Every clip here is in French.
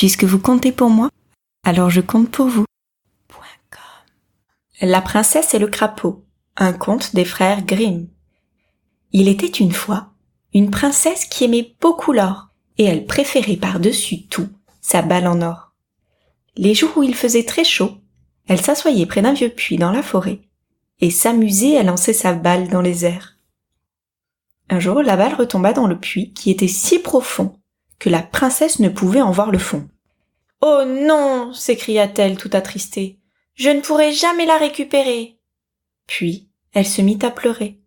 Puisque vous comptez pour moi, alors je compte pour vous. La princesse et le crapaud, un conte des frères Grimm. Il était une fois une princesse qui aimait beaucoup l'or, et elle préférait par-dessus tout sa balle en or. Les jours où il faisait très chaud, elle s'assoyait près d'un vieux puits dans la forêt, et s'amusait à lancer sa balle dans les airs. Un jour, la balle retomba dans le puits qui était si profond que la princesse ne pouvait en voir le fond. « Oh non !» s'écria-t-elle tout attristée. « Je ne pourrai jamais la récupérer !» Puis, elle se mit à pleurer.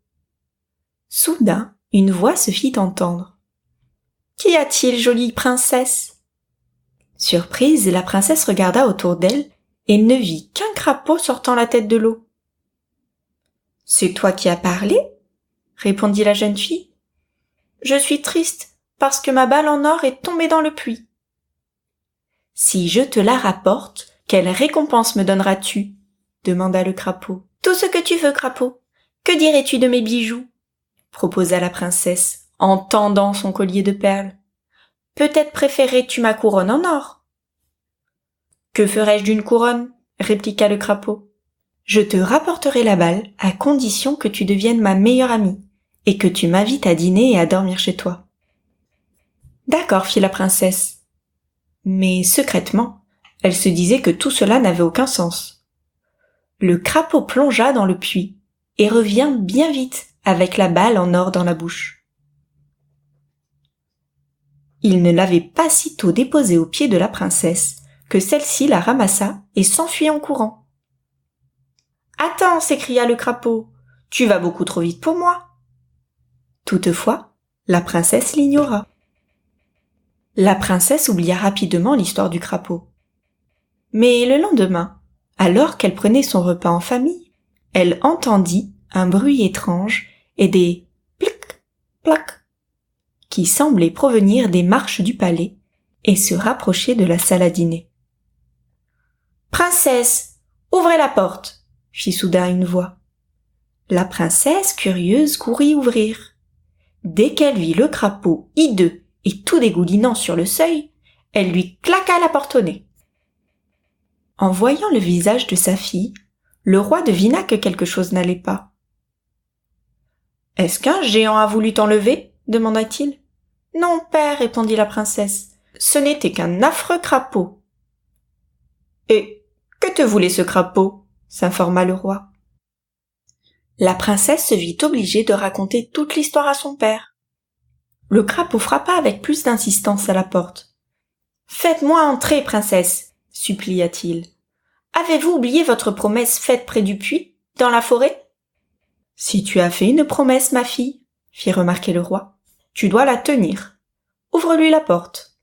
Soudain, une voix se fit entendre. « Qu'y a-t-il, jolie princesse ?» Surprise, la princesse regarda autour d'elle et ne vit qu'un crapaud sortant la tête de l'eau. « C'est toi qui as parlé ?» répondit la jeune fille. « Je suis triste parce que ma balle en or est tombée dans le puits. »« Si je te la rapporte, quelle récompense me donneras-tu ?» demanda le crapaud. « Tout ce que tu veux, crapaud. Que dirais-tu de mes bijoux ?» proposa la princesse en tendant son collier de perles. « Peut-être préférerais-tu ma couronne en or ?»« Que ferais-je d'une couronne ?» répliqua le crapaud. « Je te rapporterai la balle à condition que tu deviennes ma meilleure amie et que tu m'invites à dîner et à dormir chez toi. »« D'accord, fit la princesse. » Mais secrètement, elle se disait que tout cela n'avait aucun sens. Le crapaud plongea dans le puits et revint bien vite avec la balle en or dans la bouche. Il ne l'avait pas sitôt déposée aux pieds de la princesse que celle-ci la ramassa et s'enfuit en courant. « Attends !» s'écria le crapaud. « Tu vas beaucoup trop vite pour moi !» Toutefois, la princesse l'ignora. La princesse oublia rapidement l'histoire du crapaud. Mais le lendemain, alors qu'elle prenait son repas en famille, elle entendit un bruit étrange et des plic, plac qui semblaient provenir des marches du palais et se rapprocher de la salle à dîner. « Princesse, ouvrez la porte !» fit soudain une voix. La princesse, curieuse, courut ouvrir. Dès qu'elle vit le crapaud hideux et tout dégoulinant sur le seuil, elle lui claqua la porte au nez. En voyant le visage de sa fille, le roi devina que quelque chose n'allait pas. « Est-ce qu'un géant a voulu t'enlever ?» demanda-t-il. « Non, père, répondit la princesse, ce n'était qu'un affreux crapaud. »« Et que te voulait ce crapaud ?» s'informa le roi. La princesse se vit obligée de raconter toute l'histoire à son père. Le crapaud frappa avec plus d'insistance à la porte. « Faites-moi entrer, princesse !» supplia-t-il. « Avez-vous oublié votre promesse faite près du puits, dans la forêt ?»« Si tu as fait une promesse, ma fille, » fit remarquer le roi, « tu dois la tenir. Ouvre-lui la porte. »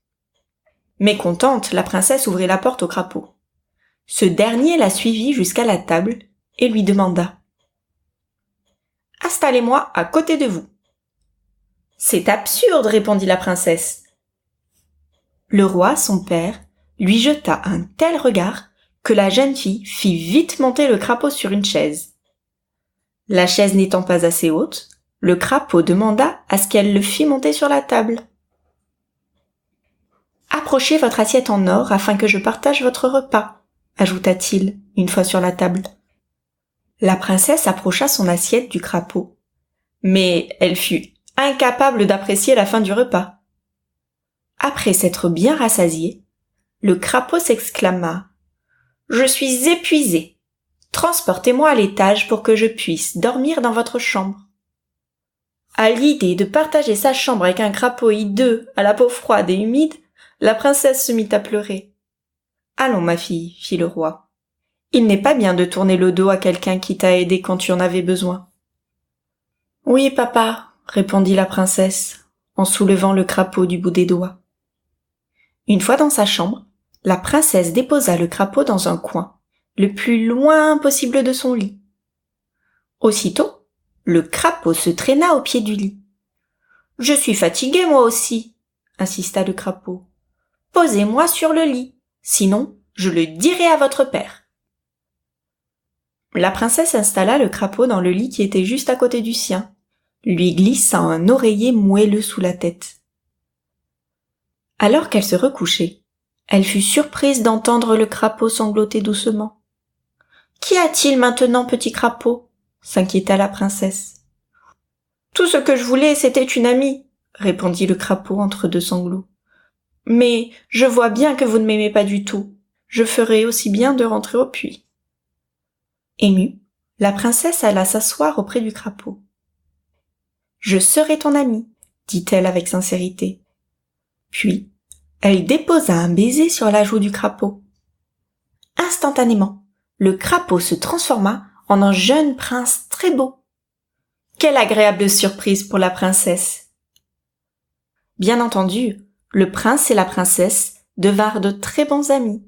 Mécontente, la princesse ouvrit la porte au crapaud. Ce dernier la suivit jusqu'à la table et lui demanda « Installez-moi à côté de vous. »« C'est absurde, répondit la princesse. Le roi, son père, lui jeta un tel regard que la jeune fille fit vite monter le crapaud sur une chaise. La chaise n'étant pas assez haute, le crapaud demanda à ce qu'elle le fît monter sur la table. « Approchez votre assiette en or afin que je partage votre repas, » ajouta-t-il une fois sur la table. La princesse approcha son assiette du crapaud, mais elle fut incapable d'apprécier la fin du repas. Après s'être bien rassasié, le crapaud s'exclama « Je suis épuisé. Transportez-moi à l'étage pour que je puisse dormir dans votre chambre. » À l'idée de partager sa chambre avec un crapaud hideux, à la peau froide et humide, la princesse se mit à pleurer. « Allons, ma fille, » fit le roi. « Il n'est pas bien de tourner le dos à quelqu'un qui t'a aidé quand tu en avais besoin. »« Oui, papa, » répondit la princesse, en soulevant le crapaud du bout des doigts. Une fois dans sa chambre, la princesse déposa le crapaud dans un coin, le plus loin possible de son lit. Aussitôt, le crapaud se traîna au pied du lit. « Je suis fatigué, moi aussi, » insista le crapaud. « Posez-moi sur le lit, sinon je le dirai à votre père. » La princesse installa le crapaud dans le lit qui était juste à côté du sien, lui glissa un oreiller moelleux sous la tête. Alors qu'elle se recouchait, Elle fut surprise d'entendre le crapaud sangloter doucement. « Qu'y a-t-il maintenant, petit crapaud ?» s'inquiéta la princesse. « Tout ce que je voulais, c'était une amie, » répondit le crapaud entre deux sanglots. « Mais je vois bien que vous ne m'aimez pas du tout. Je ferai aussi bien de rentrer au puits. » Émue, la princesse alla s'asseoir auprès du crapaud. « Je serai ton amie, » dit-elle avec sincérité. Puis, elle déposa un baiser sur la joue du crapaud. Instantanément, le crapaud se transforma en un jeune prince très beau. Quelle agréable surprise pour la princesse! Bien entendu, le prince et la princesse devinrent de très bons amis.